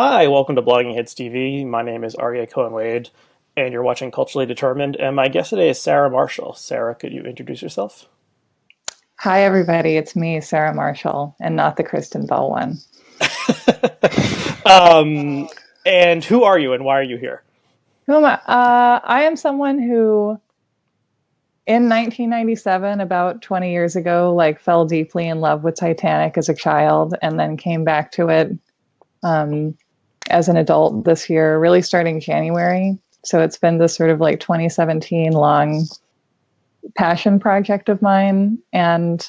Hi, welcome to Blogging Hits TV. My name is Aryeh Cohen-Wade, and you're watching Culturally Determined. And my guest today is Sarah Marshall. Sarah, could you introduce yourself? Hi, everybody. It's me, Sarah Marshall, and not the Kristen Bell one. um, and who are you, and why are you here? Who am I? I am someone who, in 1997, about 20 years ago, fell deeply in love with Titanic as a child, and then came back to it as an adult this year, really starting January. So it's been this sort of 2017 long passion project of mine. And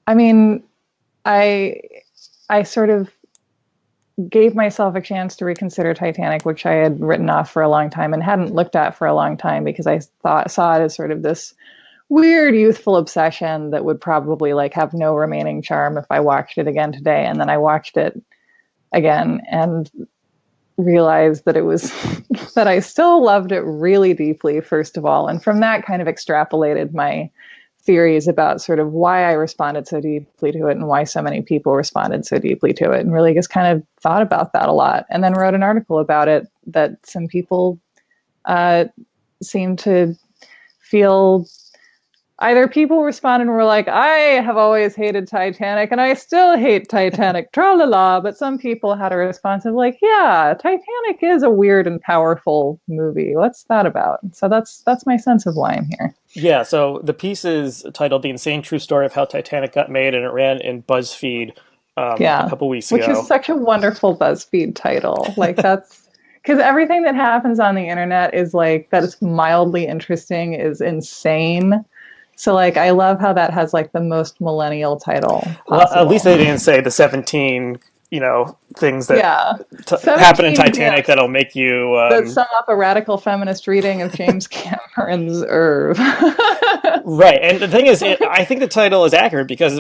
I mean, I sort of gave myself a chance to reconsider Titanic, which I had written off for a long time and hadn't looked at for a long time because I saw it as sort of this weird youthful obsession that would probably have no remaining charm if I watched it again today. And then I watched it again and realized that it was that I still loved it really deeply, first of all. And from that kind of extrapolated my theories about sort of why I responded so deeply to it and why so many people responded so deeply to it, and really just kind of thought about that a lot. And then wrote an article about it that some people seemed to feel. Either people responded and were like, I have always hated Titanic and I still hate Titanic, tra-la-la. But some people had a response of yeah, Titanic is a weird and powerful movie. What's that about? So that's my sense of why I'm here. Yeah, so the piece is titled The Insane True Story of How Titanic Got Made, and it ran in BuzzFeed a couple weeks ago. Which is such a wonderful BuzzFeed title. That's... Because everything that happens on the internet is that is mildly interesting is insane. So I love how that has the most millennial title possible. Well, at least they didn't say the 17, things that happen in Titanic that'll make you... that sum up a radical feminist reading of James Cameron's Irv. Right, and the thing is, I think the title is accurate because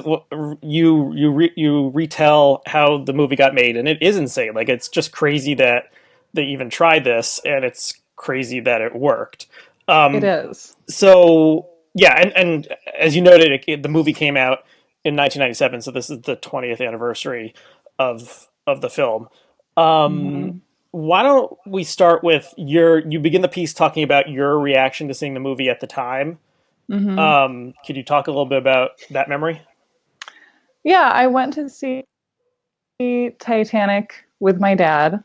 you retell how the movie got made, and it is insane. It's just crazy that they even tried this, and it's crazy that it worked. It is. So... Yeah, and as you noted, the movie came out in 1997, so this is the 20th anniversary of the film. Why don't we start with you begin the piece talking about your reaction to seeing the movie at the time. Could you talk a little bit about that memory? Yeah, I went to see Titanic with my dad.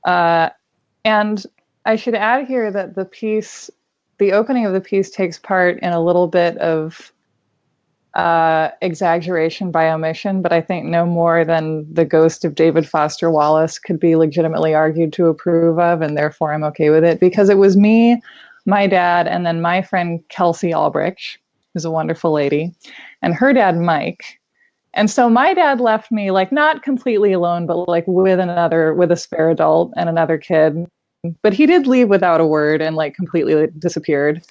And I should add here that the opening of the piece takes part in a little bit of exaggeration by omission, but I think no more than the ghost of David Foster Wallace could be legitimately argued to approve of, and therefore I'm okay with it, because it was me, my dad, and then my friend Kelsey Albrecht, who's a wonderful lady, and her dad Mike. And so my dad left me not completely alone, but with a spare adult and another kid. But he did leave without a word and completely disappeared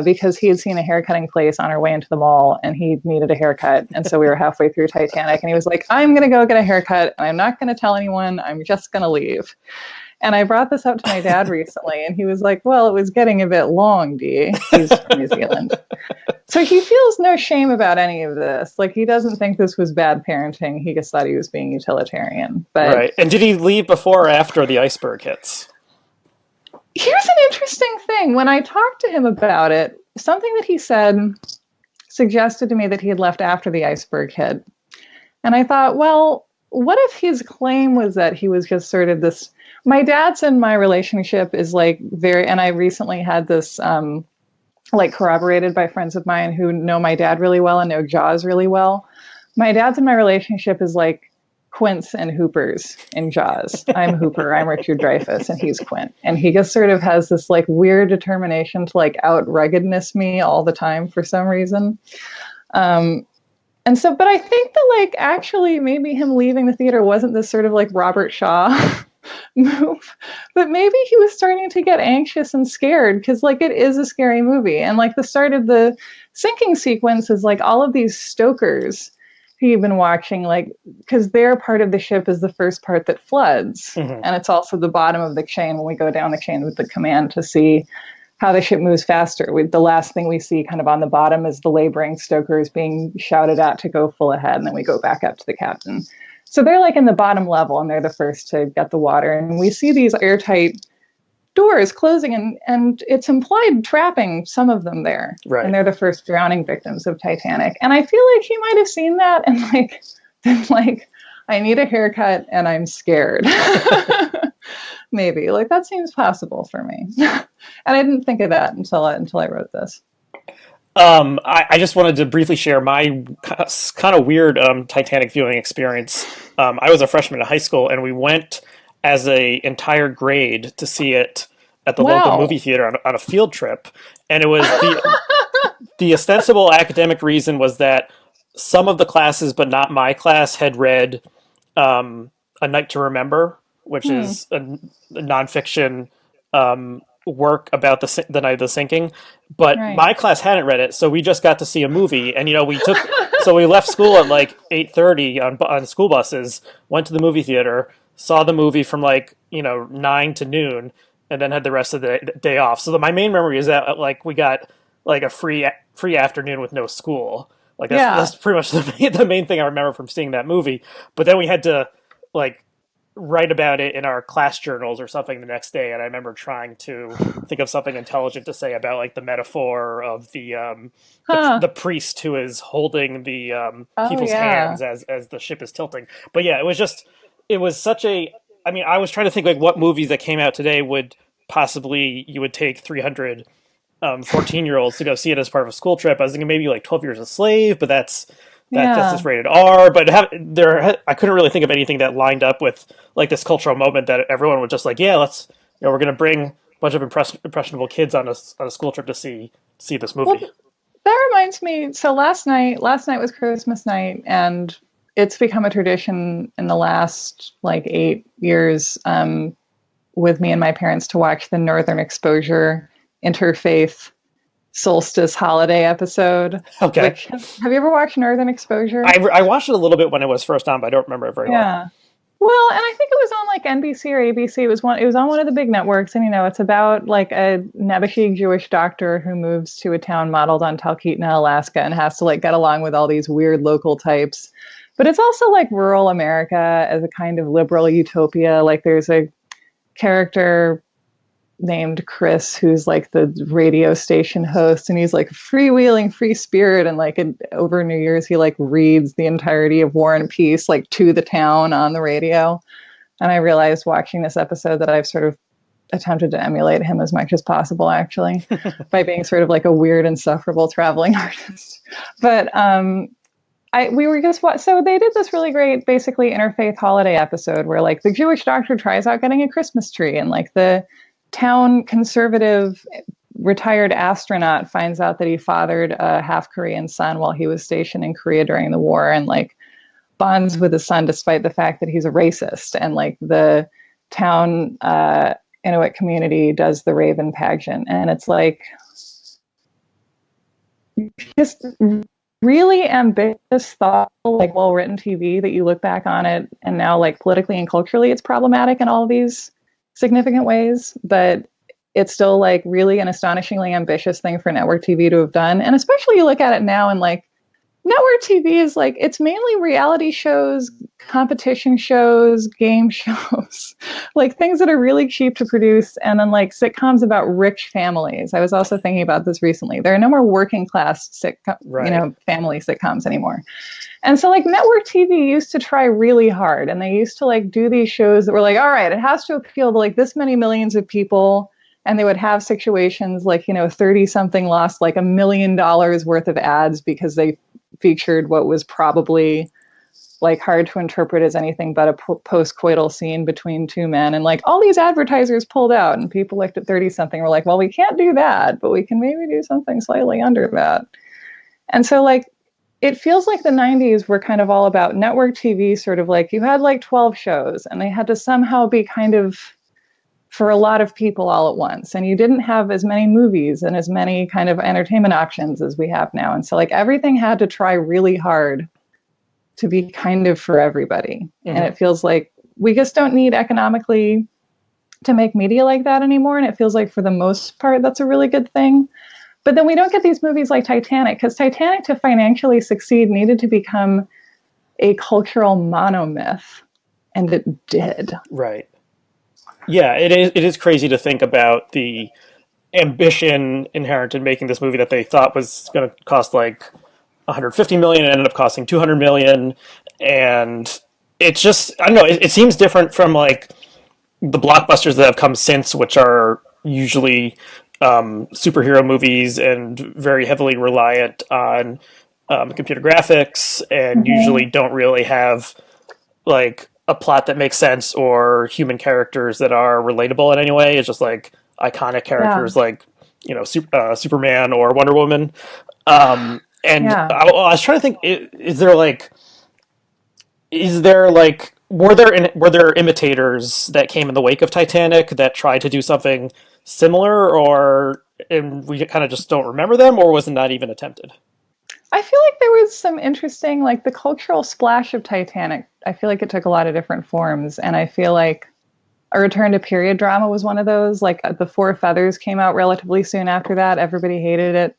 because he had seen a haircutting place on our way into the mall and he needed a haircut. And so we were halfway through Titanic and he was like, I'm going to go get a haircut and I'm not going to tell anyone. I'm just going to leave. And I brought this up to my dad recently and he was like, well, it was getting a bit long, Dee. He's from New Zealand. So he feels no shame about any of this. He doesn't think this was bad parenting. He just thought he was being utilitarian. But right. And did he leave before or after the iceberg hits? Here's an interesting thing. When I talked to him about it, something that he said suggested to me that he had left after the iceberg hit. And I thought, well, what if his claim was that he was just sort of this... My dad's and my relationship is very... And I recently had this corroborated by friends of mine who know my dad really well and know Jaws really well. My dad's and my relationship is Quince and Hoopers in Jaws. I'm Hooper, I'm Richard Dreyfuss, and he's Quint. And he just sort of has this weird determination to out ruggedness me all the time for some reason. And so, but I think that actually maybe him leaving the theater wasn't this sort of Robert Shaw move, but maybe he was starting to get anxious and scared because it is a scary movie. And the start of the sinking sequence is all of these stokers you've been watching, because their part of the ship is the first part that floods. And it's also the bottom of the chain when we go down the chain with the command to see how the ship moves faster. The last thing we see kind of on the bottom is the laboring stokers being shouted at to go full ahead, and then we go back up to the captain. So they're like in the bottom level and they're the first to get the water. And we see these airtight doors closing and it's implied trapping some of them there. Right. And they're the first drowning victims of Titanic. And I feel like he might have seen that and like been like, I need a haircut and I'm scared. Maybe. Like that seems possible for me. And I didn't think of that until I wrote this. I just wanted to briefly share my kind of weird Titanic viewing experience. I was a freshman in high school, and we went as a entire grade to see it at the local movie theater on a field trip. And it was the ostensible academic reason was that some of the classes, but not my class, had read A Night to Remember, which is a nonfiction work about the night of the sinking, but my class hadn't read it, so we just got to see a movie. And we left school at like 8:30 on school buses, went to the movie theater, saw the movie from 9 to noon, and then had the rest of the day off. So my main memory is that like we got like a free afternoon with no school. Like that's pretty much the main thing I remember from seeing that movie. But then we had to like write about it in our class journals or something the next day, and I remember trying to think of something intelligent to say about like the metaphor of the priest who is holding the people's hands as the ship is tilting. But yeah, it was such a, I mean, I was trying to think like what movies that came out today would possibly, you would take 300 14-year-olds to go see it as part of a school trip. I was thinking maybe like 12 Years a Slave, but that's just rated R. But I couldn't really think of anything that lined up with like this cultural moment that everyone was just like, yeah, we're going to bring a bunch of impressionable kids on a school trip to see this movie. Well, that reminds me. So last night was Christmas night, and it's become a tradition in the last like 8 years with me and my parents to watch the Northern Exposure interfaith solstice holiday episode. Okay. Have you ever watched Northern Exposure? I watched it a little bit when it was first on, but I don't remember it very well. Well, and I think it was on like NBC or ABC. It was on one of the big networks, and it's about like a Nebuchadnezzar Jewish doctor who moves to a town modeled on Talkeetna, Alaska, and has to like get along with all these weird local types. But it's also like rural America as a kind of liberal utopia. Like there's a character named Chris, who's like the radio station host, and he's like a freewheeling free spirit, and like over New Year's he like reads the entirety of War and Peace like to the town on the radio. And I realized watching this episode that I've sort of attempted to emulate him as much as possible, actually, by being sort of like a weird, insufferable traveling artist. But we were just so they did this really great, basically interfaith holiday episode where like the Jewish doctor tries out getting a Christmas tree, and like the town conservative retired astronaut finds out that he fathered a half Korean son while he was stationed in Korea during the war, and like bonds with his son despite the fact that he's a racist. And like the town Inuit community does the Raven pageant, and it's like just really ambitious, thoughtful, like well-written TV that you look back on it and now like politically and culturally it's problematic in all these significant ways, but it's still like really an astonishingly ambitious thing for network TV to have done. And especially you look at it now and like network TV is like, it's mainly reality shows, competition shows, game shows, like things that are really cheap to produce. And then like sitcoms about rich families. I was also thinking about this recently. There are no more working class family sitcoms anymore. And so like network TV used to try really hard, and they used to like do these shows that were like, all right, it has to appeal to like this many millions of people. And they would have situations like, 30 something lost like $1 million worth of ads because they featured what was probably like hard to interpret as anything but a post-coital scene between two men. And like all these advertisers pulled out, and people looked at 30 something, were like, well, we can't do that, but we can maybe do something slightly under that. And so like, it feels like the 90s were kind of all about network TV, sort of like you had like 12 shows and they had to somehow be kind of for a lot of people all at once. And you didn't have as many movies and as many kind of entertainment options as we have now. And so like everything had to try really hard to be kind of for everybody. Mm-hmm. And it feels like we just don't need economically to make media like that anymore. And it feels like for the most part, that's a really good thing. But then we don't get these movies like Titanic, because Titanic, to financially succeed, needed to become a cultural monomyth, and it did. Right. Yeah, it is crazy to think about the ambition inherent in making this movie that they thought was going to cost like 150 million and ended up costing 200 million. And it's just, I don't know, it seems different from like the blockbusters that have come since, which are usually superhero movies and very heavily reliant on computer graphics, and usually don't really have like a plot that makes sense or human characters that are relatable in any way. It's just like iconic Yeah. characters like Superman or Wonder Woman. And Yeah. I was trying to think: is there like were there imitators that came in the wake of Titanic that tried to do something similar, or and we kind of just don't remember them, or was it not even attempted? I feel like there was some interesting, like the cultural splash of Titanic. I feel like it took a lot of different forms. And I feel like A Return to Period Drama was one of those. Like The Four Feathers came out relatively soon after that. Everybody hated it.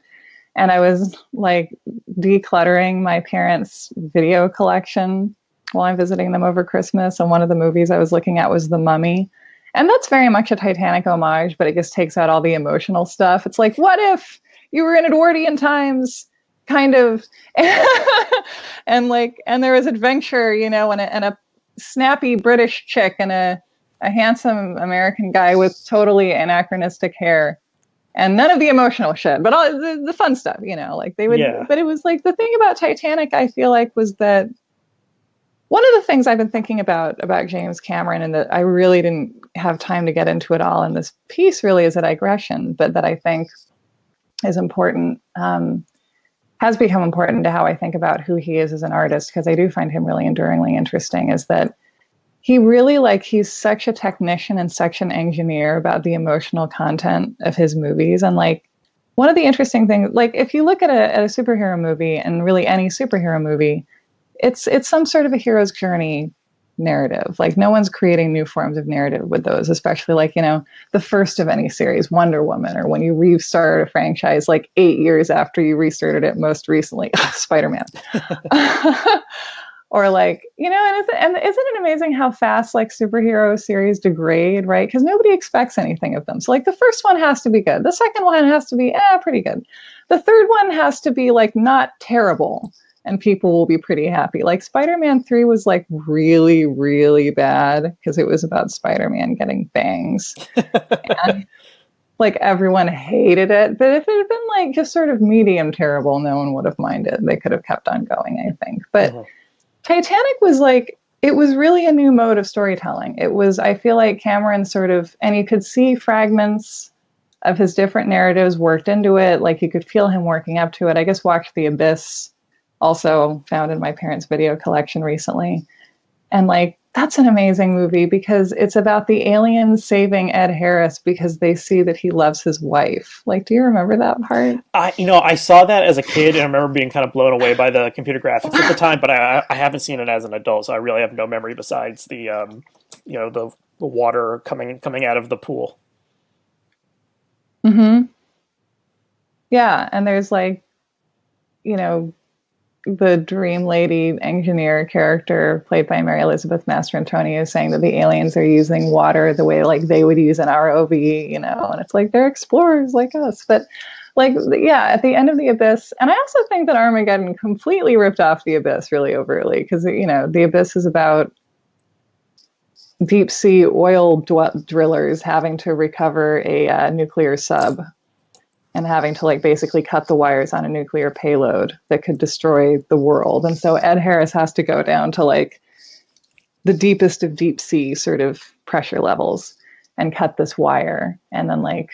And I was like decluttering my parents' video collection while I'm visiting them over Christmas. And one of the movies I was looking at was The Mummy. And that's very much a Titanic homage, but it just takes out all the emotional stuff. It's like, what if you were in Edwardian times? Kind of, and there was adventure, and a snappy British chick and a handsome American guy with totally anachronistic hair, and none of the emotional shit, but all the fun stuff, like they would. Yeah. But it was like the thing about Titanic, I feel like, was that one of the things I've been thinking about James Cameron, and that I really didn't have time to get into it all in this piece, really is a digression, but that I think is important. Has become important to how I think about who he is as an artist, because I do find him really enduringly interesting, is that he really, he's such a technician and such an engineer about the emotional content of his movies. And one of the interesting things, if you look at a superhero movie, and really any superhero movie, it's some sort of a hero's journey narrative. Like no one's creating new forms of narrative with those, especially the first of any series, Wonder Woman, or when you restart a franchise 8 years after you restarted it most recently, Spider-Man. Or and isn't it amazing how fast superhero series degrade, right? Because nobody expects anything of them. So the first one has to be good. The second one has to be pretty good. The third one has to be not terrible, and people will be pretty happy. Spider-Man 3 was really, really bad because it was about Spider-Man getting bangs. And everyone hated it. But if it had been just sort of medium terrible, no one would have minded. They could have kept on going, I think. But Titanic was it was really a new mode of storytelling. It was, I feel like Cameron and you could see fragments of his different narratives worked into it. You could feel him working up to it. I just watched The Abyss, also found in my parents' video collection recently. And that's an amazing movie because it's about the aliens saving Ed Harris because they see that he loves his wife. Do you remember that part? I saw that as a kid, and I remember being kind of blown away by the computer graphics at the time, but I haven't seen it as an adult, so I really have no memory besides the water coming out of the pool. Mm-hmm. Yeah, and there's the dream lady engineer character played by Mary Elizabeth Mastrantonio is saying that the aliens are using water the way they would use an ROV, and it's they're explorers like us. But at the end of The Abyss, and I also think that Armageddon completely ripped off The Abyss really overtly, because The Abyss is about deep sea oil drillers having to recover a nuclear sub, and having to basically cut the wires on a nuclear payload that could destroy the world. And so Ed Harris has to go down to the deepest of deep sea sort of pressure levels and cut this wire. And then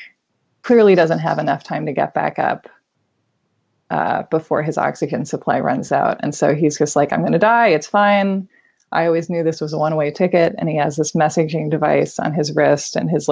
clearly doesn't have enough time to get back up before his oxygen supply runs out. And so he's just I'm going to die. It's fine. I always knew this was a one-way ticket. And he has this messaging device on his wrist, and his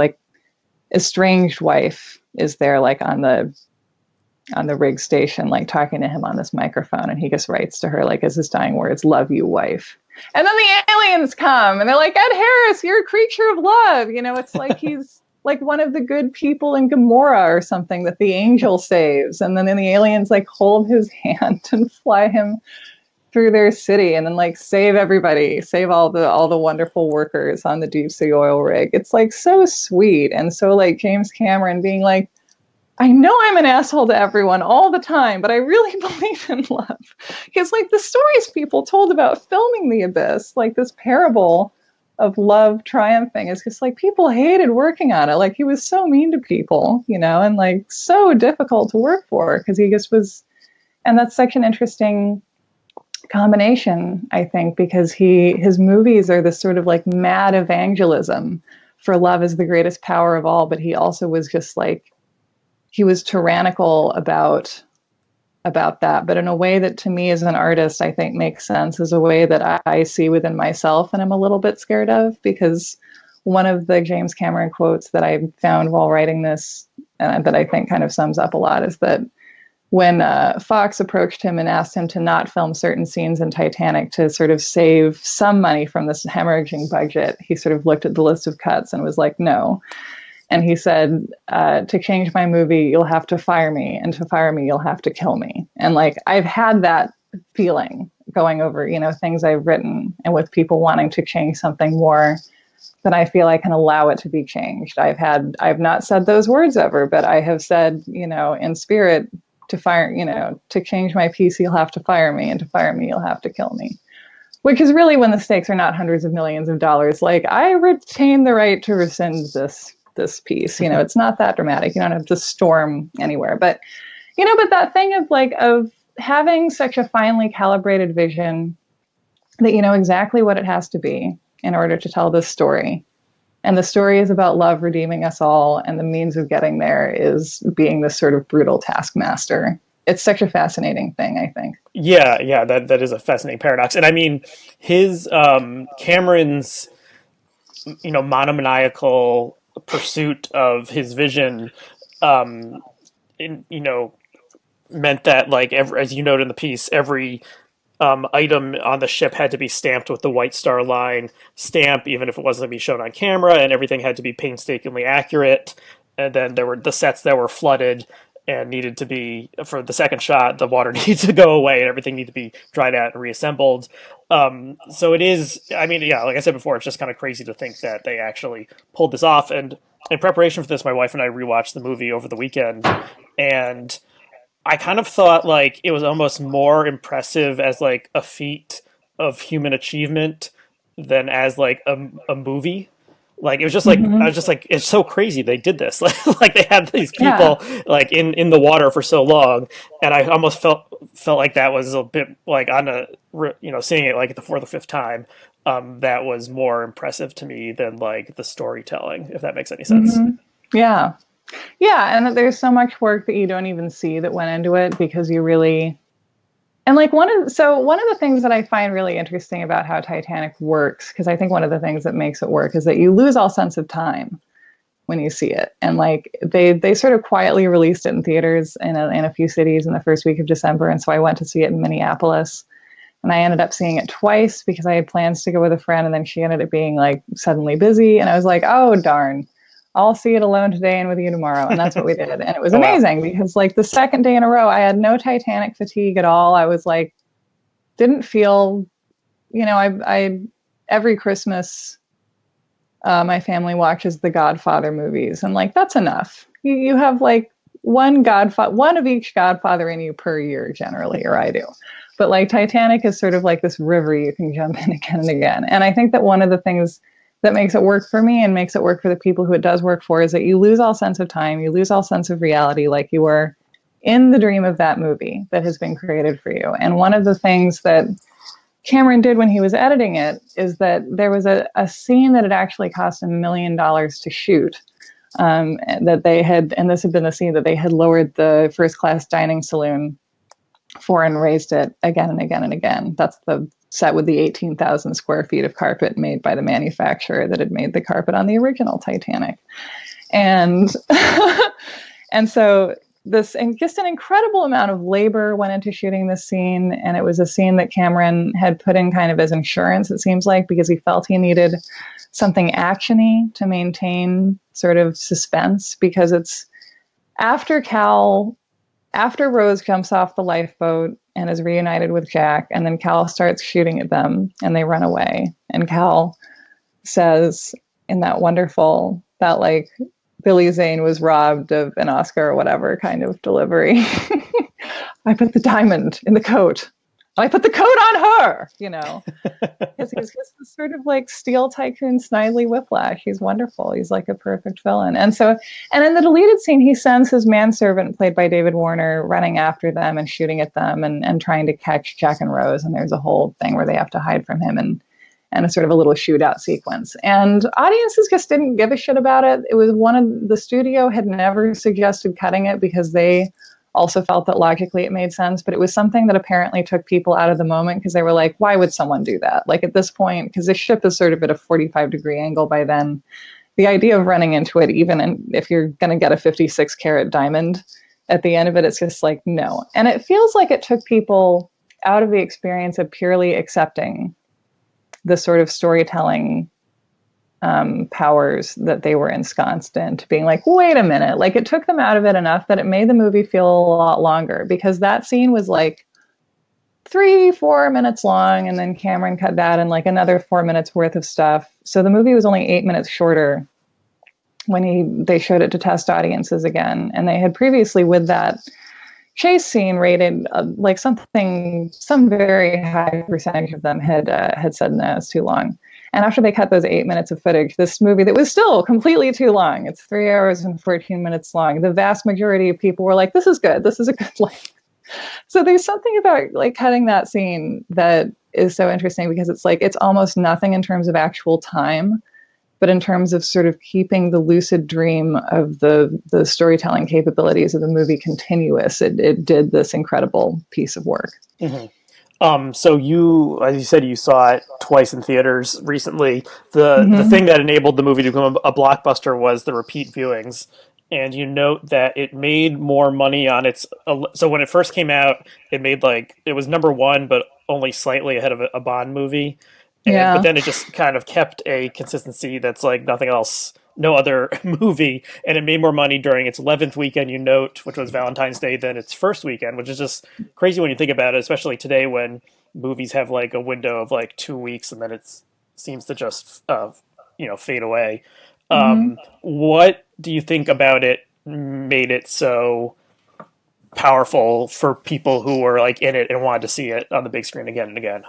estranged wife is there on the rig station talking to him on this microphone, and he just writes to her as his dying words, "Love you, wife." And then the aliens come and they're Ed Harris, you're a creature of love, it's he's one of the good people in Gomorrah or something that the angel saves, and then the aliens hold his hand and fly him through their city and then like save everybody, save all the wonderful workers on the deep sea oil rig. It's like so sweet. And so like James Cameron being like, I know I'm an asshole to everyone all the time, but I really believe in love. Because like the stories people told about filming The Abyss, like this parable of love triumphing, is just like people hated working on it. Like he was so mean to people, you know, and like so difficult to work for because he just was. And that's such an interesting combination, I think, because his movies are this sort of like mad evangelism for love is the greatest power of all, but he also was just like, he was tyrannical about that, but in a way that to me as an artist, I think makes sense, as a way that I see within myself and I'm a little bit scared of, because one of the James Cameron quotes that I found while writing this, that I think kind of sums up a lot, is that when Fox approached him and asked him to not film certain scenes in Titanic to sort of save some money from this hemorrhaging budget, he sort of looked at the list of cuts and was like, no. And he said, to change my movie, you'll have to fire me. And to fire me, you'll have to kill me. And like, I've had that feeling going over, you know, things I've written and with people wanting to change something more than I feel I can allow it to be changed. I've not said those words ever, but I have said, you know, in spirit, to fire, you know, to change my piece, you'll have to fire me. And to fire me, you'll have to kill me. Which is really when the stakes are not hundreds of millions of dollars. Like, I retain the right to rescind this piece. You know, it's not that dramatic. You don't have to storm anywhere. But, you know, but that thing of like, of having such a finely calibrated vision that you know exactly what it has to be in order to tell this story. And the story is about love redeeming us all. And the means of getting there is being this sort of brutal taskmaster. It's such a fascinating thing, I think. Yeah, that is a fascinating paradox. And I mean, his Cameron's, you know, monomaniacal pursuit of his vision, you know, meant that like as you noted in the piece, every item on the ship had to be stamped with the White Star Line stamp, even if it wasn't to be shown on camera, and everything had to be painstakingly accurate. And then there were the sets that were flooded and needed to be, for the second shot, the water needed to go away and everything needed to be dried out and reassembled. So it is, I mean, yeah, like I said before, it's just kind of crazy to think that they actually pulled this off. And in preparation for this, my wife and I rewatched the movie over the weekend, and I kind of thought like it was almost more impressive as like a feat of human achievement than as like a movie. Like it was just like I was just like, it's so crazy they did this. Like they had these people like in the water for so long, and I almost felt like that was a bit like on a, you know, seeing it like the fourth or fifth time, that was more impressive to me than like the storytelling, if that makes any sense. Yeah. Yeah, and there's so much work that you don't even see that went into it because you really, and like one of the things that I find really interesting about how Titanic works, because I think one of the things that makes it work is that you lose all sense of time when you see it. And like they sort of quietly released it in theaters in a few cities in the first week of December, and so I went to see it in Minneapolis. And I ended up seeing it twice because I had plans to go with a friend, and then she ended up being like suddenly busy, and I was like, oh darn. I'll see it alone today and with you tomorrow. And that's what we did. And it was amazing because like the second day in a row, I had no Titanic fatigue at all. I was like, didn't feel, you know, I every Christmas, my family watches the Godfather movies, and like, that's enough. You have like one of each Godfather in you per year generally, or I do. But like Titanic is sort of like this river you can jump in again and again. And I think that one of the things that makes it work for me and makes it work for the people who it does work for is that you lose all sense of time, you lose all sense of reality, like you were in the dream of that movie that has been created for you. And one of the things that Cameron did when he was editing it is that there was a scene that had actually cost $1 million to shoot, that they had, and this had been the scene that they had lowered the first class dining saloon for and raised it again and again and again. That's the set with the 18,000 square feet of carpet made by the manufacturer that had made the carpet on the original Titanic. And and so this, and just an incredible amount of labor went into shooting this scene. And it was a scene that Cameron had put in kind of as insurance, it seems like, because he felt he needed something actiony to maintain sort of suspense, because it's after Cal after Rose jumps off the lifeboat and is reunited with Jack, and then Cal starts shooting at them and they run away. And Cal says in that wonderful, that like Billy Zane was robbed of an Oscar or whatever kind of delivery. I put the diamond in the coat. I put the coat on her, you know. Because he's just this sort of like steel tycoon Snidely Whiplash. He's wonderful. He's like a perfect villain. And in the deleted scene, he sends his manservant, played by David Warner, running after them and shooting at them and trying to catch Jack and Rose. And there's a whole thing where they have to hide from him and a sort of a little shootout sequence. And audiences just didn't give a shit about it. It was the studio had never suggested cutting it because they also felt that logically it made sense, but it was something that apparently took people out of the moment because they were like, why would someone do that? Like at this point, because the ship is sort of at a 45-degree angle by then, the idea of running into it, even if you're going to get a 56-carat diamond at the end of it, it's just like, no. And it feels like it took people out of the experience of purely accepting the sort of storytelling powers that they were ensconced in, to being like, wait a minute, like it took them out of it enough that it made the movie feel a lot longer, because that scene was like 3-4 minutes long, and then Cameron cut that and like another 4 minutes worth of stuff. So the movie was only 8 minutes shorter when they showed it to test audiences again. And they had previously, with that chase scene, rated like some very high percentage of them had said no, it's too long. And after they cut those 8 minutes of footage, this movie that was still completely too long, it's 3 hours and 14 minutes long, the vast majority of people were like, this is good. This is a good length. So there's something about like cutting that scene that is so interesting, because it's like, it's almost nothing in terms of actual time, but in terms of sort of keeping the lucid dream of the storytelling capabilities of the movie continuous, it did this incredible piece of work. Mm-hmm. So you, as you said, you saw it twice in theaters recently. The thing that enabled the movie to become a blockbuster was the repeat viewings. And you note that it made more money on its. So when it first came out, it was number one, but only slightly ahead of a Bond movie. But then it just kind of kept a consistency that's like nothing else, no other movie. And it made more money during its 11th weekend, you note, which was Valentine's Day, than its first weekend, which is just crazy when you think about it, especially today when movies have like a window of like 2 weeks and then it seems to just, fade away. What do you think about it made it so powerful for people who were like in it and wanted to see it on the big screen again and again?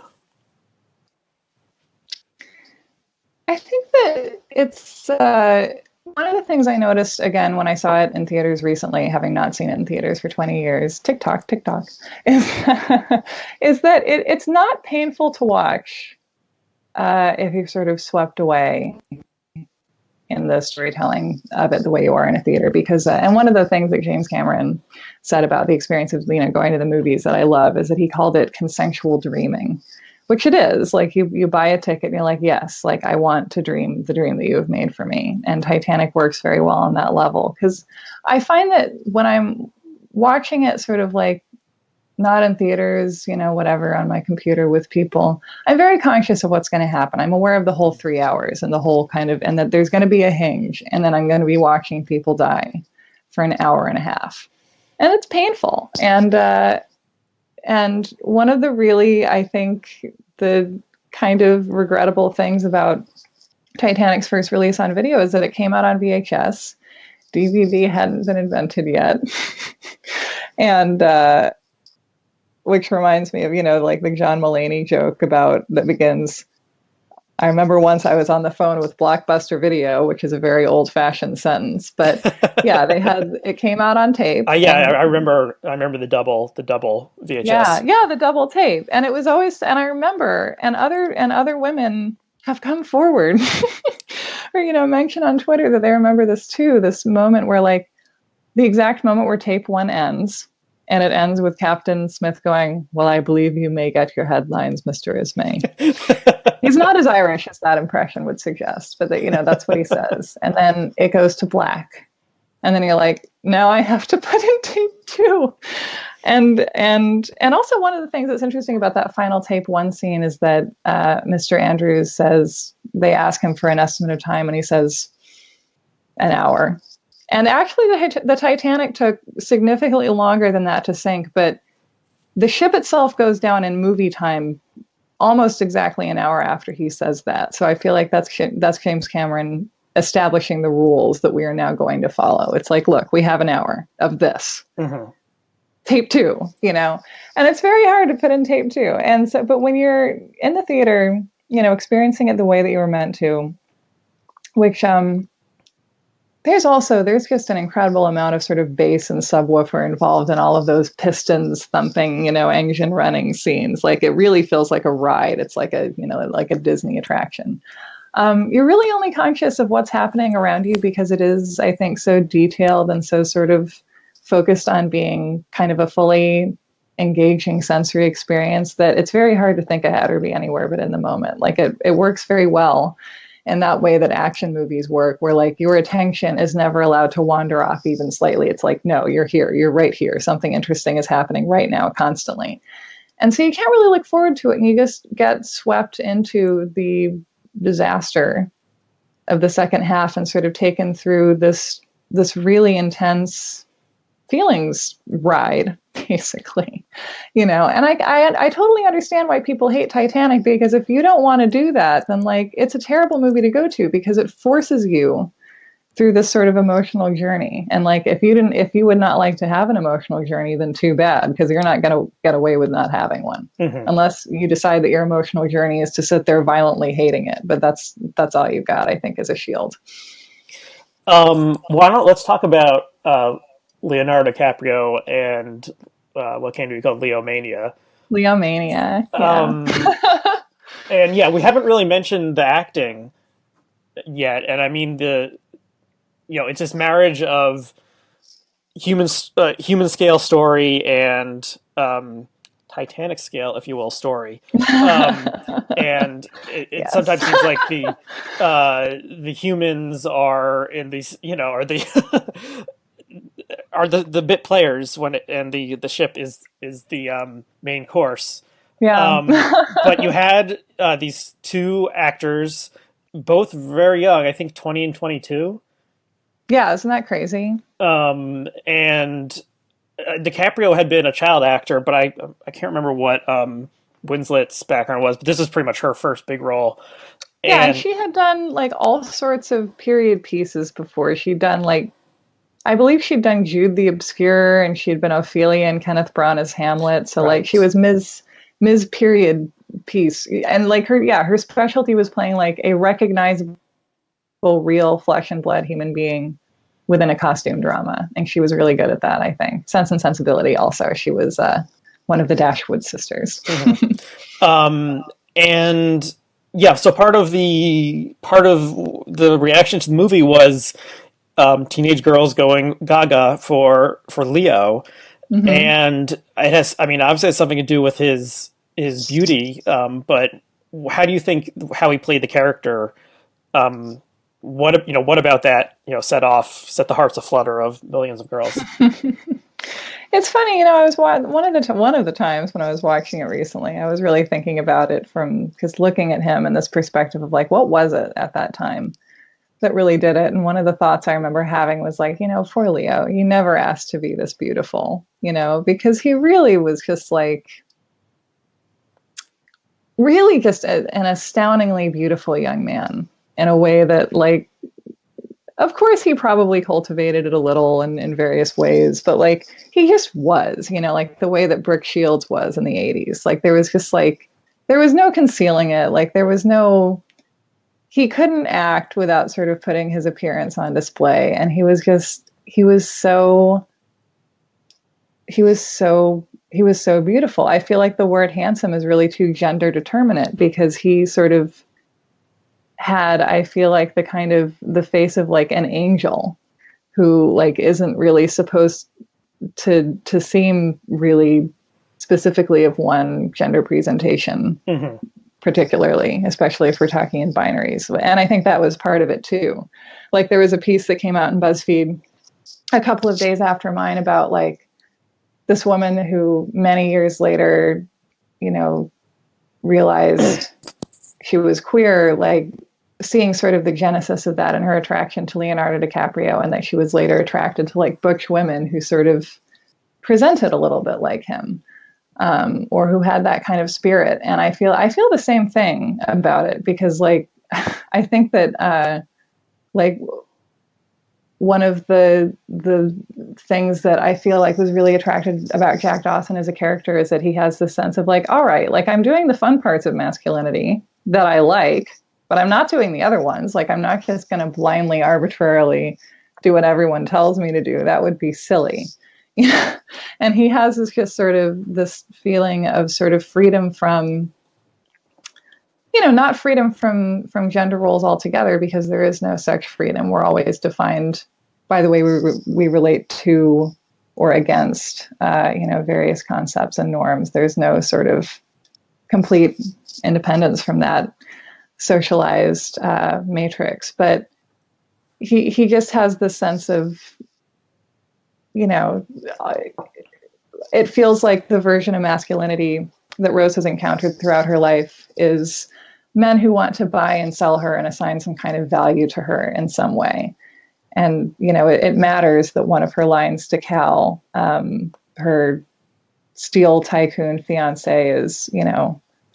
I think that it's one of the things I noticed again when I saw it in theaters recently, having not seen it in theaters for 20 years, TikTok, is that it's not painful to watch if you've sort of swept away in the storytelling of it the way you are in a theater. Because, and one of the things that James Cameron said about the experience of, going to the movies that I love is that he called it consensual dreaming. Which it is. Like you buy a ticket and you're like, yes, like I want to dream the dream that you have made for me. And Titanic works very well on that level. Because I find that when I'm watching it sort of like not in theaters, whatever, on my computer with people, I'm very conscious of what's going to happen. I'm aware of the whole 3 hours and the whole and that there's going to be a hinge, and then I'm going to be watching people die for an hour and a half. And it's painful. And one of the really, I think, the kind of regrettable things about Titanic's first release on video is that it came out on VHS. DVD hadn't been invented yet. And which reminds me of, like the John Mulaney joke that begins, I remember once I was on the phone with Blockbuster Video, which is a very old-fashioned sentence, but yeah, it came out on tape. I remember the double VHS. Yeah, the double tape, and it was always, and I remember, and other women have come forward, or mention on Twitter that they remember this too. This moment where, like, the exact moment where tape one ends. And it ends with Captain Smith going, "Well, I believe you may get your headlines, Mr. Ismay." He's not as Irish as that impression would suggest, but that's what he says. And then it goes to black. And then you're like, now I have to put in tape two. And also one of the things that's interesting about that final tape one scene is that Mr. Andrews says, they ask him for an estimate of time, and he says an hour. And actually, the Titanic took significantly longer than that to sink, but the ship itself goes down in movie time almost exactly an hour after he says that. So I feel like that's James Cameron establishing the rules that we are now going to follow. It's like, look, we have an hour of this. Mm-hmm. Tape 2, and it's very hard to put in tape 2. And so, but when you're in the theater, experiencing it the way that you were meant to, which, there's just an incredible amount of sort of bass and subwoofer involved in all of those pistons thumping, engine running scenes. Like it really feels like a ride. It's like like a Disney attraction. You're really only conscious of what's happening around you because it is, I think, so detailed and so sort of focused on being kind of a fully engaging sensory experience that it's very hard to think ahead or be anywhere but in the moment. Like it works very well in that way that action movies work, where like your attention is never allowed to wander off even slightly. It's like, no, you're here, you're right here. Something interesting is happening right now, constantly. And so you can't really look forward to it, and you just get swept into the disaster of the second half and sort of taken through this really intense feelings ride, basically, and I totally understand why people hate Titanic, because if you don't want to do that, then like it's a terrible movie to go to because it forces you through this sort of emotional journey. And like if you would not like to have an emotional journey, then too bad, because you're not going to get away with not having one, unless you decide that your emotional journey is to sit there violently hating it. But that's all you've got, I think, as a shield. Let's talk about Leonardo DiCaprio and what came to be called Leomania. Leomania, yeah. And yeah, we haven't really mentioned the acting yet. And I mean, it's this marriage of human scale story and Titanic scale, if you will, story. And it yes. Sometimes seems like the humans are in these, are the are the bit players and the ship is the main course. Yeah. But you had these two actors, both very young, I think 20 and 22. Yeah, isn't that crazy? And DiCaprio had been a child actor, but I can't remember what Winslet's background was, but this is pretty much her first big role. Yeah, and she had done like all sorts of period pieces before. She'd done I believe she'd done Jude the Obscure, and she'd been Ophelia and Kenneth Branagh as Hamlet. So right. Like she was Ms. Period piece, and like her specialty was playing like a recognizable, real flesh and blood human being within a costume drama, and she was really good at that. I think Sense and Sensibility. Also, she was one of the Dashwood sisters. Mm-hmm. And yeah, so part of the reaction to the movie was teenage girls going gaga for Leo, mm-hmm. and it has. I mean, obviously, it has something to do with his beauty. But how do you think how he played the character? What about that? Set the hearts aflutter of millions of girls. It's funny, I was one of the times when I was watching it recently, I was really thinking about it because looking at him in this perspective of like, what was it at that time that really did it? And one of the thoughts I remember having was like, for Leo, he never asked to be this beautiful, because he really was just like, really just an astoundingly beautiful young man in a way that like, of course, he probably cultivated it a little in various ways, but like he just was, like the way that Brooke Shields was in the 80s. Like there was just like, there was no concealing it. Like he couldn't act without sort of putting his appearance on display. And he was so beautiful. I feel like the word handsome is really too gender determinate, because he sort of had, I feel like, the kind of the face of like an angel who like isn't really supposed to seem really specifically of one gender presentation, mm-hmm. particularly, especially if we're talking in binaries. And I think that was part of it too. Like there was a piece that came out in BuzzFeed a couple of days after mine about like this woman who many years later, realized she was queer, like seeing sort of the genesis of that and her attraction to Leonardo DiCaprio, and that she was later attracted to like butch women who sort of presented a little bit like him, or who had that kind of spirit. And I feel the same thing about it, because like I think that like one of the things that I feel like was really attractive about Jack Dawson as a character is that he has this sense of like, all right, like I'm doing the fun parts of masculinity that I like, but I'm not doing the other ones. Like I'm not just going to blindly, arbitrarily do what everyone tells me to do. That would be silly. And he has this just sort of this feeling of sort of freedom from, not freedom from gender roles altogether, because there is no such freedom. We're always defined by the way we relate to or against, various concepts and norms. There's no sort of complete independence from that socialized matrix. But he just has this sense of, it feels like the version of masculinity that Rose has encountered throughout her life is men who want to buy and sell her and assign some kind of value to her in some way. And, it matters that one of her lines to Cal, her steel tycoon fiance, is,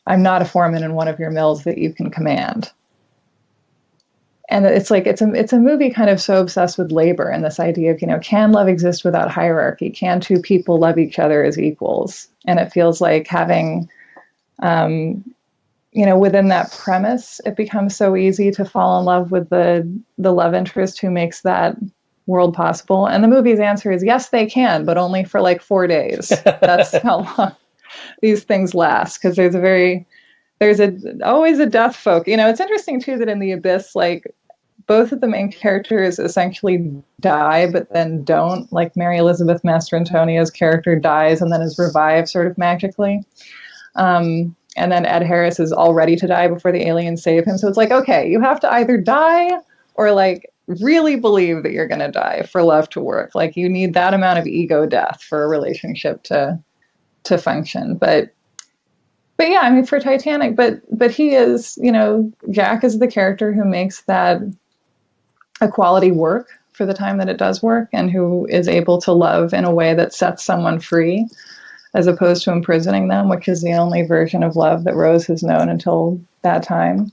I'm not a foreman in one of your mills that you can command. And it's like, it's a movie kind of so obsessed with labor and this idea of, can love exist without hierarchy? Can two people love each other as equals? And it feels like having, within that premise, it becomes so easy to fall in love with the love interest who makes that world possible. And the movie's answer is yes, they can, but only for like 4 days. That's how long these things last. Because there's always a death folk. It's interesting too that in The Abyss, like both of the main characters essentially die, but then don't. Like Mary Elizabeth Mastrantonia's character dies and then is revived sort of magically. And then Ed Harris is all ready to die before the aliens save him. So it's like, okay, you have to either die or like really believe that you're going to die for love to work. Like you need that amount of ego death for a relationship to function. But yeah, I mean, for Titanic, but he is, Jack is the character who makes that equality work for the time that it does work, and who is able to love in a way that sets someone free, as opposed to imprisoning them, which is the only version of love that Rose has known until that time.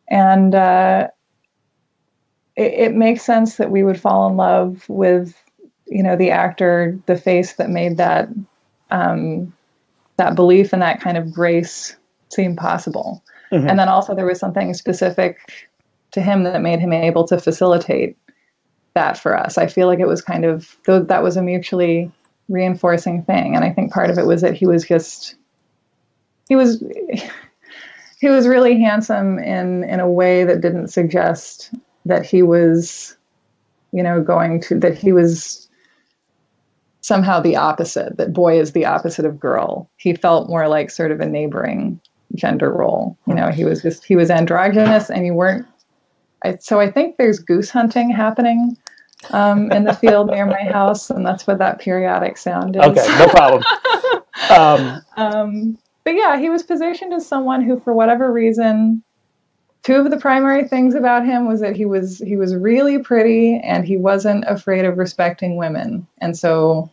And it makes sense that we would fall in love with, the actor, the face that made that that belief and that kind of grace seem possible. Mm-hmm. And then also there was something specific to him that made him able to facilitate that for us. I feel like it was that was a mutually reinforcing thing. And I think part of it was that he was really handsome in a way that didn't suggest that he was, that he was somehow the opposite, that boy is the opposite of girl. He felt more like sort of a neighboring gender role. He was androgynous, and you weren't. So I think there's goose hunting happening in the field near my house, and that's what that periodic sound is. Okay, no problem. But yeah, he was positioned as someone who, for whatever reason, two of the primary things about him was that he was really pretty, and he wasn't afraid of respecting women. And so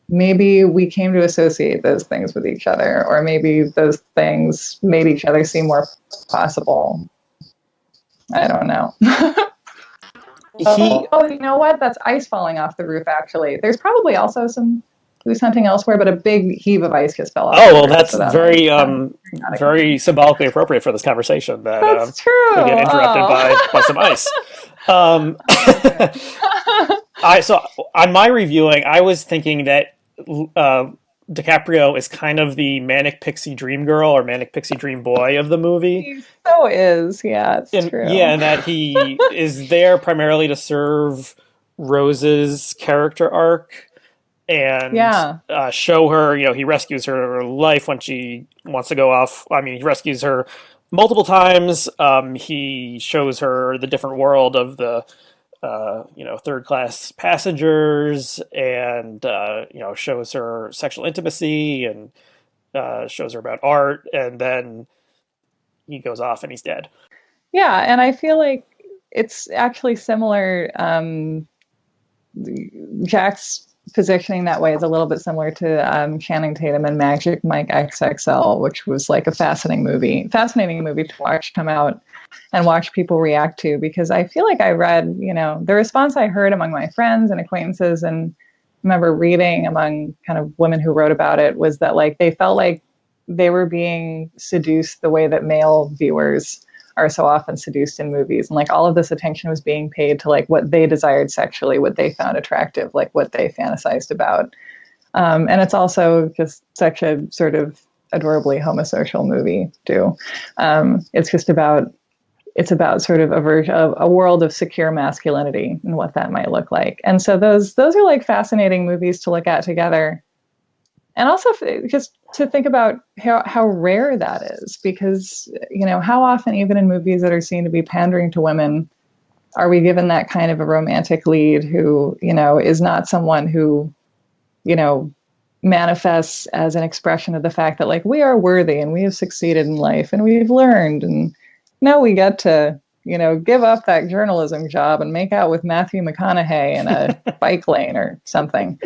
maybe we came to associate those things with each other, or maybe those things made each other seem more possible. I don't know. You know what? That's ice falling off the roof, actually. There's probably also some goose hunting elsewhere, but a big heave of ice just fell off. Oh, well, that's very symbolically appropriate for this conversation. That's true. We get interrupted by some ice. So on my reviewing, I was thinking that DiCaprio is kind of the manic pixie dream girl or manic pixie dream boy of the movie. He so is, yeah, it's true. Yeah, and that he is there primarily to serve Rose's character arc and show her, he rescues her life when she wants to go off. I mean, he rescues her multiple times. He shows her the different world of the third-class passengers, and shows her sexual intimacy, and shows her about art, and then he goes off and he's dead. Yeah, and I feel like it's actually similar. Jack's positioning that way is a little bit similar to Channing Tatum and Magic Mike XXL, which was like a fascinating movie to watch come out and watch people react to, because I feel like I read, the response I heard among my friends and acquaintances, and remember reading among kind of women who wrote about it, was that like they felt like they were being seduced the way that male viewers are so often seduced in movies, and like all of this attention was being paid to like what they desired sexually, what they found attractive, like what they fantasized about. And it's also just such a sort of adorably homosocial movie too. It's about sort of a version of a world of secure masculinity and what that might look like. And so those are like fascinating movies to look at together. And also just to think about how rare that is, because, how often, even in movies that are seen to be pandering to women, are we given that kind of a romantic lead who, is not someone who, manifests as an expression of the fact that like we are worthy and we have succeeded in life and we've learned, and now we get to, give up that journalism job and make out with Matthew McConaughey in a bike lane or something.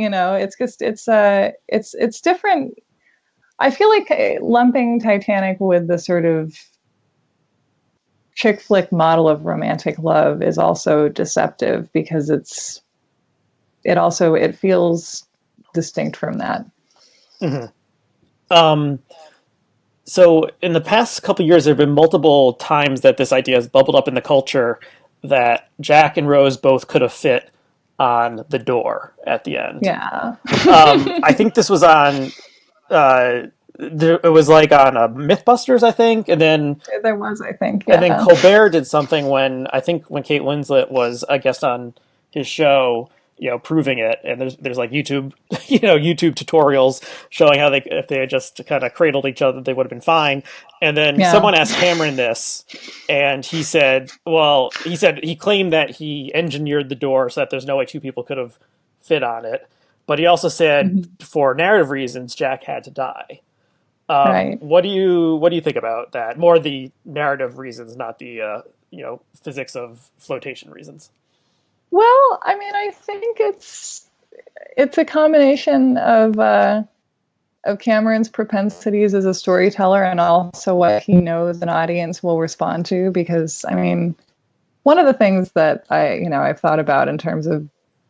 It's just it's different. I feel like lumping Titanic with the sort of chick flick model of romantic love is also deceptive, because it feels distinct from that. Mm-hmm. So in the past couple of years, there have been multiple times that this idea has bubbled up in the culture that Jack and Rose both could have fit on the door at the end. Yeah. I think this was on. It was like on MythBusters, I think, and then there was, I think, and then Colbert did something when Kate Winslet was a guest on his show, proving it. And there's like YouTube, YouTube tutorials showing how if they had just kind of cradled each other, they would have been fine. And then someone asked Cameron this, and he said he claimed that he engineered the door so that there's no way two people could have fit on it. But he also said for narrative reasons, Jack had to die. Right. What do you think about that? More the narrative reasons, not the physics of flotation reasons. Well, I mean, I think it's a combination of Cameron's propensities as a storyteller and also what he knows an audience will respond to. Because, I mean, one of the things that I've thought about in terms of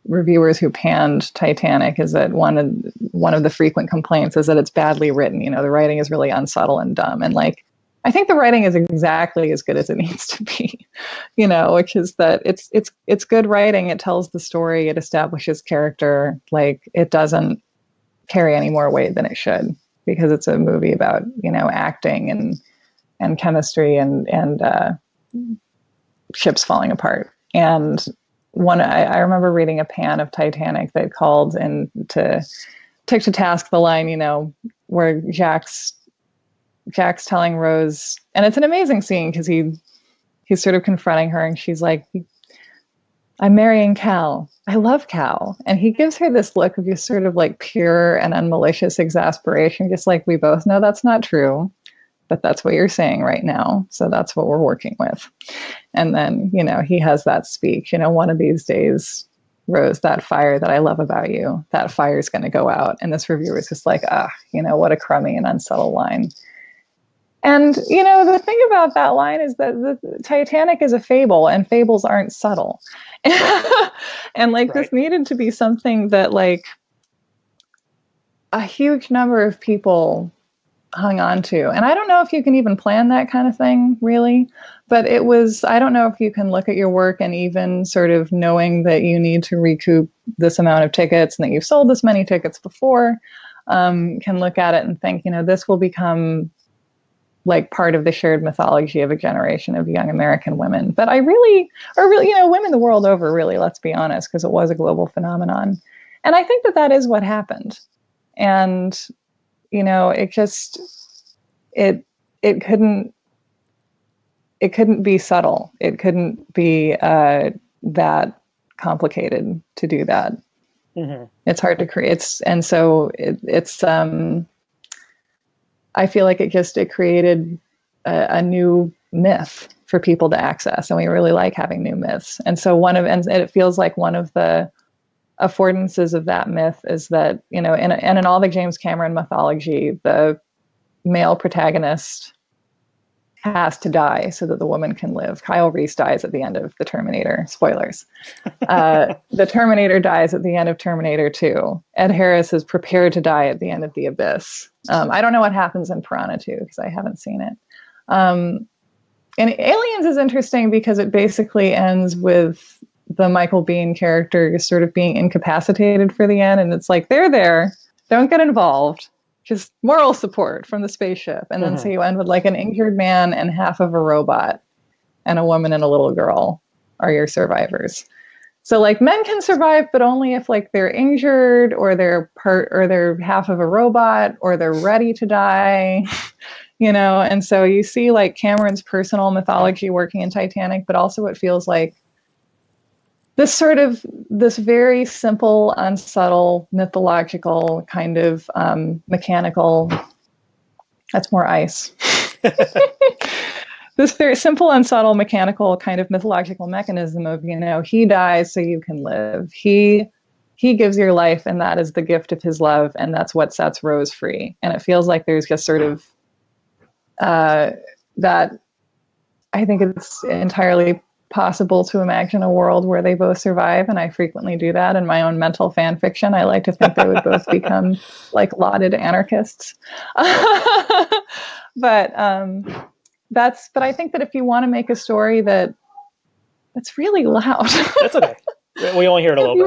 reviewers who panned Titanic is that one of the frequent complaints is that it's badly written. The writing is really unsubtle and dumb. And like, I think the writing is exactly as good as it needs to be, which is that it's good writing. It tells the story. It establishes character. Like, it doesn't carry any more weight than it should, because it's a movie about, acting and chemistry and ships falling apart. And I remember reading a pan of Titanic that called and took to task the line, where Jack's telling Rose, and it's an amazing scene because he's sort of confronting her, and she's like, "I'm marrying Cal. I love Cal." And he gives her this look of just sort of like pure and unmalicious exasperation, just like, we both know that's not true, but that's what you're saying right now. So that's what we're working with. And then, he has that speech, one of these days, Rose, that fire that I love about you, that fire is going to go out. And this reviewer is just like, what a crummy and unsubtle line. And, the thing about that line is that the Titanic is a fable, and fables aren't subtle. And like, right. This needed to be something that like a huge number of people hung on to. And I don't know if you can even plan that kind of thing, really. But I don't know if you can look at your work and even sort of knowing that you need to recoup this amount of tickets and that you've sold this many tickets before, can look at it and think, this will become like part of the shared mythology of a generation of young American women. But women the world over, really, let's be honest, because it was a global phenomenon. And I think that is what happened. And, it couldn't be subtle. It couldn't be that complicated to do that. Mm-hmm. It's hard to create. And so it's I feel like it created a new myth for people to access, and we really like having new myths. And so and it feels like one of the affordances of that myth is that, you know, and in all the James Cameron mythology, the male protagonist has to die so that the woman can live. Kyle Reese dies at the end of The Terminator. Spoilers. The Terminator dies at the end of Terminator 2. Ed Harris is prepared to die at the end of The Abyss. I don't know what happens in Piranha 2 because I haven't seen it. And Aliens is interesting because it basically ends with the Michael Biehn character sort of being incapacitated for the end. And it's like, they're there, don't get involved. Just moral support from the spaceship. And then so you end with like an injured man and half of a robot, and a woman and a little girl are your survivors. So like men can survive, but only if like they're injured or they're half of a robot or they're ready to die, you know? And so you see like Cameron's personal mythology working in Titanic, but also it feels like this very simple, unsubtle, mythological kind of mechanical, that's more ice. This very simple, unsubtle, mechanical kind of mythological mechanism of, you know, he dies so you can live. He gives your life, and that is the gift of his love, and that's what sets Rose free. And it feels like there's just sort of that I think it's entirely possible to imagine a world where they both survive, and I frequently do that in my own mental fan fiction. I like to think they would both become like lauded anarchists. But I think that if you want to make a story that's really loud. That's okay. We only hear it a little bit.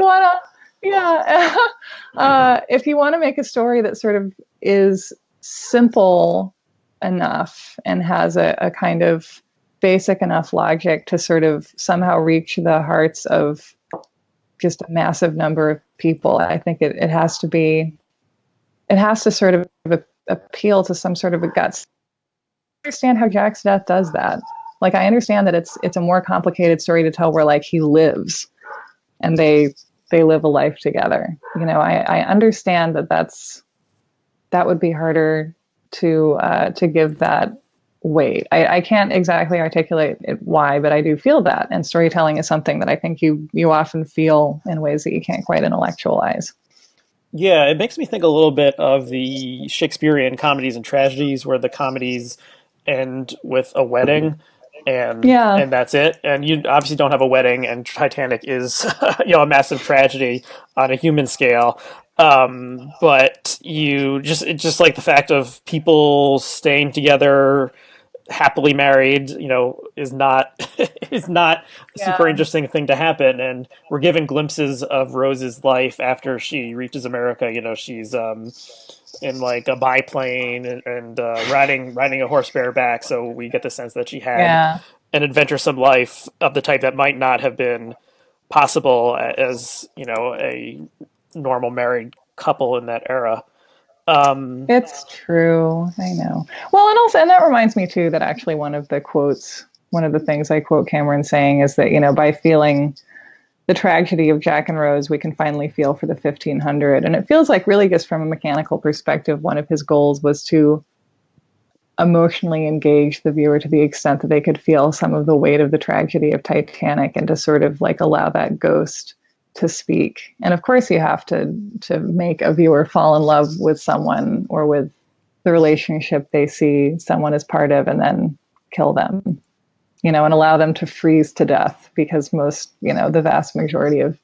If you want to make a story that sort of is simple enough and has a kind of basic enough logic to sort of somehow reach the hearts of just a massive number of people, I think it has to sort of appeal to some sort of a guts. I understand how Jack's death does that. Like, I understand that it's a more complicated story to tell where like he lives and they live a life together. You know, I understand that would be harder to give that weight. I can't exactly articulate why, but I do feel that. And storytelling is something that I think you often feel in ways that you can't quite intellectualize. Yeah, it makes me think a little bit of the Shakespearean comedies and tragedies where the comedies end with a wedding and that's it. And you obviously don't have a wedding, and Titanic is a massive tragedy on a human scale. But it's just like the fact of people staying together happily married, is not a super interesting thing to happen. And we're given glimpses of Rose's life after she reaches America. She's in like a biplane and riding a horse bareback. So we get the sense that she had an adventuresome life of the type that might not have been possible as a normal married couple in that era. It's true. I know. Well, and that reminds me too that actually one of the things I quote Cameron saying is that, by feeling the tragedy of Jack and Rose, we can finally feel for the 1500. And it feels like really just from a mechanical perspective, one of his goals was to emotionally engage the viewer to the extent that they could feel some of the weight of the tragedy of Titanic and to sort of like allow that ghost to speak. And of course you have to make a viewer fall in love with someone or with the relationship they see someone as part of, and then kill them, and allow them to freeze to death, because most, the vast majority of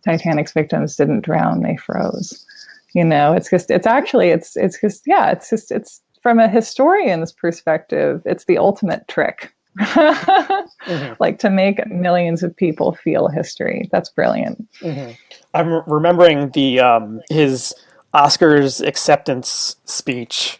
Titanic's victims didn't drown, they froze. It's just from a historian's perspective, it's the ultimate trick. Like to make millions of people feel history. That's brilliant. I'm remembering the his Oscars acceptance speech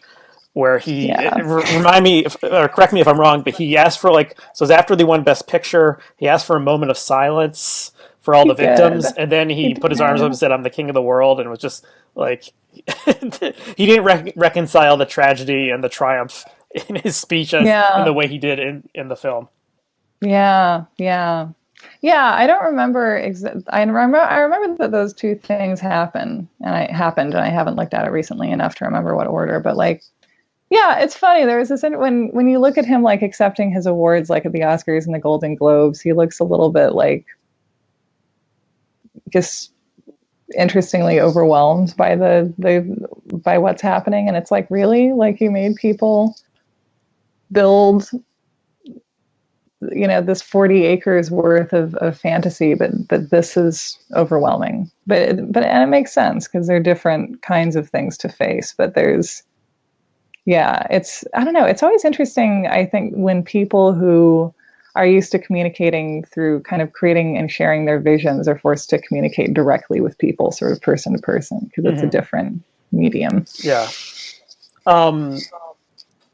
where he remind me or correct me if I'm wrong, but he asked for so it was after they won Best Picture, he asked for a moment of silence for all the victims, and then he put his arms up and said, "I'm the king of the world," and it was just like he didn't reconcile the tragedy and the triumph in his speech in the way he did in the film. I don't remember I remember that those two things happened, and I haven't looked at it recently enough to remember what order, but Yeah, it's funny. There was this when you look at him like accepting his awards, like at the Oscars and the Golden Globes, he looks a little bit like just interestingly overwhelmed by the by what's happening, and it's like, really, like, you made people build, this 40 acres worth of fantasy, but this is overwhelming. But and it makes sense because there are different kinds of things to face, but there's, yeah, it's, I don't know, it's always interesting, I think, when people who are used to communicating through kind of creating and sharing their visions are forced to communicate directly with people, sort of person to person, because it's a different medium. Yeah.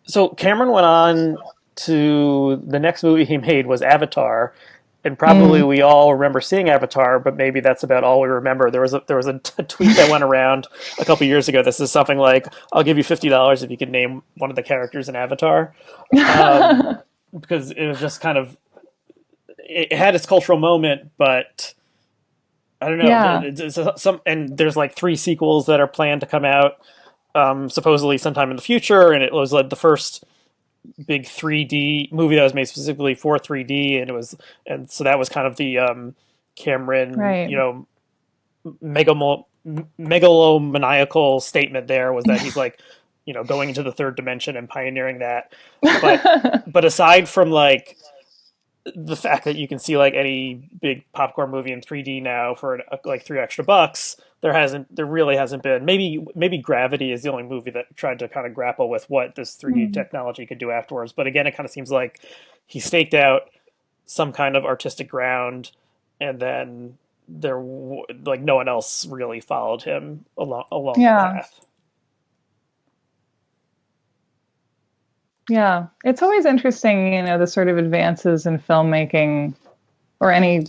So Cameron went on to the next movie he made was Avatar, and probably we all remember seeing Avatar, but maybe that's about all we remember. There was a tweet that went around a couple years ago. This is something like, "I'll give you $50 if you can name one of the characters in Avatar," because it was just kind of, it had its cultural moment, but I don't know. Yeah. And there's like 3 sequels that are planned to come out, supposedly sometime in the future, and it was like the first big 3D movie that was made specifically for 3D, and so that was kind of the Cameron, Right. megalomaniacal statement there, was that he's like, going into the third dimension and pioneering that. But aside from like the fact that you can see like any big popcorn movie in 3D now for like $3 extra, there really hasn't been. Maybe Gravity is the only movie that tried to kind of grapple with what this 3D technology could do afterwards. But again, it kind of seems like he staked out some kind of artistic ground, and then like no one else really followed him along the Yeah. path. Yeah. It's always interesting, the sort of advances in filmmaking or any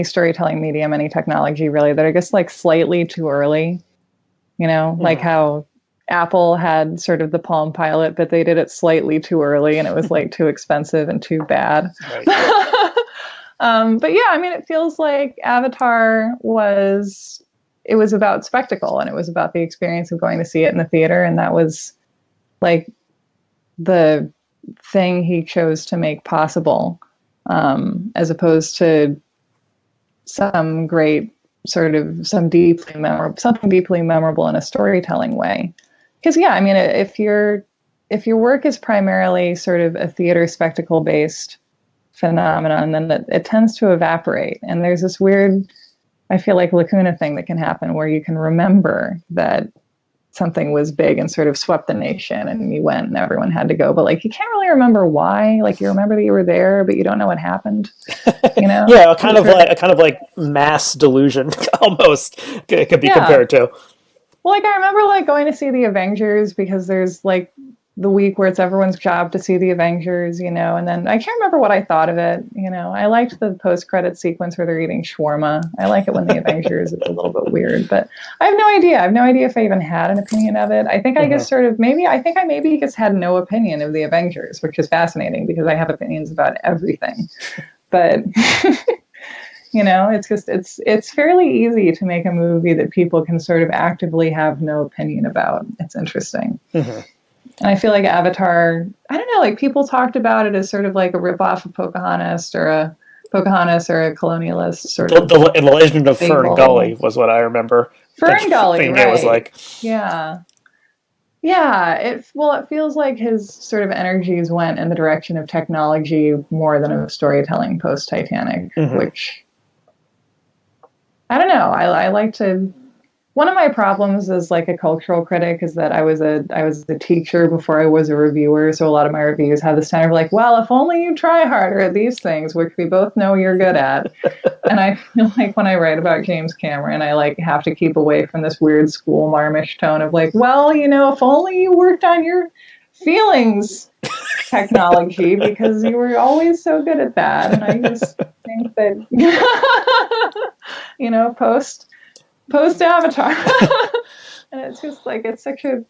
storytelling medium, any technology really, that are just like slightly too early, like how Apple had sort of the Palm Pilot, but they did it slightly too early and it was like too expensive and too bad. Right. But yeah, I mean, it feels like Avatar was about spectacle, and it was about the experience of going to see it in the theater. And that was like the thing he chose to make possible, as opposed to some great sort of something deeply memorable in a storytelling way. Because yeah, I mean, if your work is primarily sort of a theater spectacle based phenomenon, then it tends to evaporate. And there's this weird, I feel like, lacuna thing that can happen where you can remember that something was big and sort of swept the nation and you went and everyone had to go, but like you can't really remember why. Like you remember that you were there, but you don't know what happened. Yeah, kind of like mass delusion almost it could be compared to. Well, like I remember like going to see the Avengers because there's like the week where it's everyone's job to see the Avengers, and then I can't remember what I thought of it. I liked the post-credit sequence where they're eating shawarma. I like it when the Avengers, it's a little bit weird, but I have no idea. I have no idea if I even had an opinion of it. I think I just sort of I think I maybe just had no opinion of the Avengers, which is fascinating because I have opinions about everything. But it's fairly easy to make a movie that people can sort of actively have no opinion about. It's interesting. And I feel like Avatar, I don't know, like people talked about it as sort of like a ripoff of Pocahontas or a colonialist sort of. The Legend of Fern Gully was what I remember. Fern Gully, right? It was like, yeah. It feels like his sort of energies went in the direction of technology more than of storytelling post Titanic, which I don't know. I like to. One of my problems as like a cultural critic is that I was a teacher before I was a reviewer. So a lot of my reviews have this kind of like, well, if only you try harder at these things, which we both know you're good at. And I feel like when I write about James Cameron, I like have to keep away from this weird school marmish tone of like, well, if only you worked on your feelings technology because you were always so good at that. And I just think that, post Avatar. And it's just like, it's such a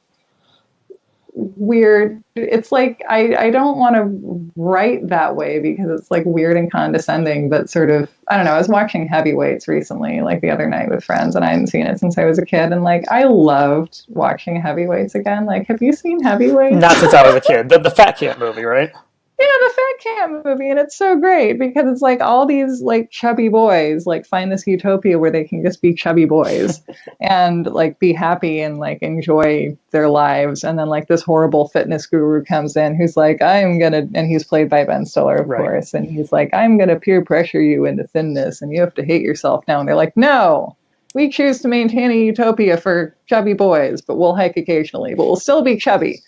weird. It's like I don't want to write that way because it's like weird and condescending, but sort of I don't know. I was watching Heavyweights recently, like the other night with friends, and I hadn't seen it since I was a kid, and like I loved watching Heavyweights again. Like, have you seen Not Heavyweights? since I was a kid. The Fat Camp movie, right? Yeah, the Fat Cat movie, and it's so great because it's like all these like chubby boys like find this utopia where they can just be chubby boys and like be happy and like enjoy their lives. And then like this horrible fitness guru comes in who's like, I'm gonna, and he's played by Ben Stiller, of Right. course, and he's like, I'm gonna peer pressure you into thinness, and you have to hate yourself now. And they're like, no. We choose to maintain a utopia for chubby boys, but we'll hike occasionally, but we'll still be chubby,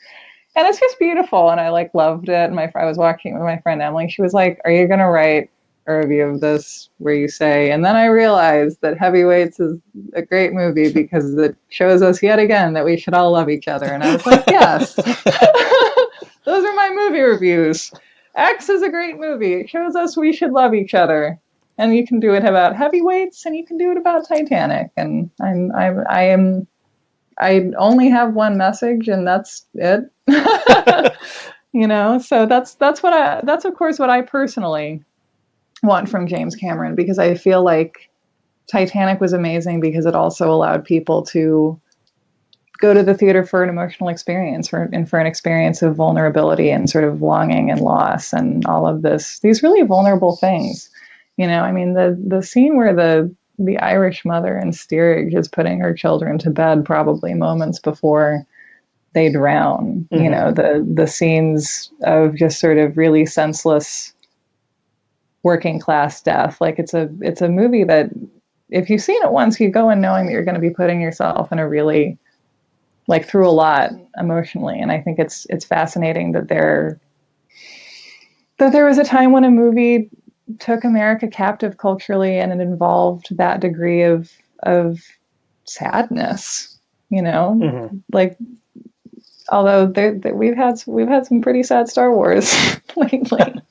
and it's just beautiful, and I like loved it. And I was watching it with my friend Emily. She was like, are you going to write a review of this where you say, and then I realized that Heavyweights is a great movie because it shows us yet again that we should all love each other. And I was like, yes. Those are my movie reviews. X is a great movie. It shows us we should love each other. And you can do it about Heavyweights, and you can do it about Titanic. And I only have one message, and that's it. So that's of course what I personally want from James Cameron, because I feel like Titanic was amazing because it also allowed people to go to the theater for an emotional experience, and for an experience of vulnerability and sort of longing and loss and all of these really vulnerable things. I mean, the scene where the Irish mother in steerage is putting her children to bed probably moments before they drown. The scenes of just sort of really senseless working class death. Like it's a movie that if you've seen it once, you go in knowing that you're going to be putting yourself in a really like through a lot emotionally. And I think it's fascinating that there was a time when a movie took America captive culturally, and it involved that degree of sadness. Like although we've had some pretty sad Star Wars lately,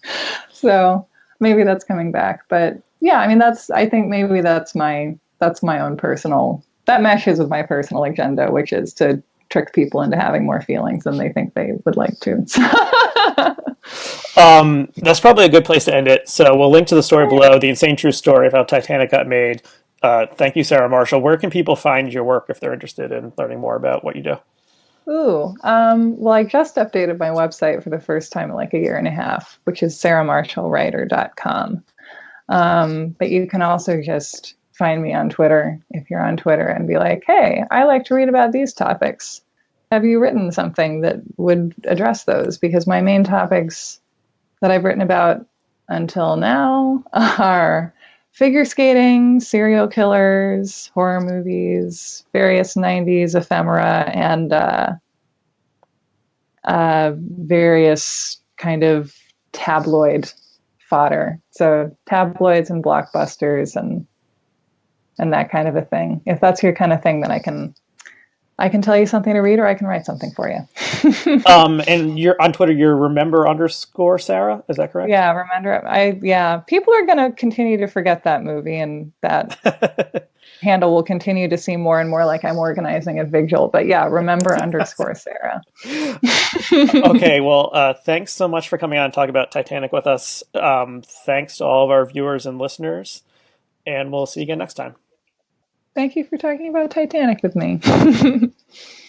so maybe that's coming back. But yeah, I mean I think maybe that's my own personal, that meshes with my personal agenda, which is to trick people into having more feelings than they think they would like to. That's probably a good place to end it. So we'll link to the story below, the insane true story of how Titanic got made. Thank you, Sarah Marshall. Where can people find your work if they're interested in learning more about what you do? Ooh, well, I just updated my website for the first time in like a year and a half, which is sarahmarshallwriter.com. But you can also just find me on Twitter if you're on Twitter and be like, hey, I like to read about these topics. Have you written something that would address those? Because my main topics that I've written about until now are figure skating, serial killers, horror movies, various 90s ephemera, and various kind of tabloid fodder. So tabloids and blockbusters and that kind of a thing. If that's your kind of thing, then I can tell you something to read, or I can write something for you. And you're on Twitter, you're remember_Sarah. Is that correct? Yeah, people are going to continue to forget that movie, and that handle will continue to seem more and more like I'm organizing a vigil. But yeah, remember_Sarah. Okay, well, thanks so much for coming on and talking about Titanic with us. Thanks to all of our viewers and listeners, and we'll see you again next time. Thank you for talking about Titanic with me.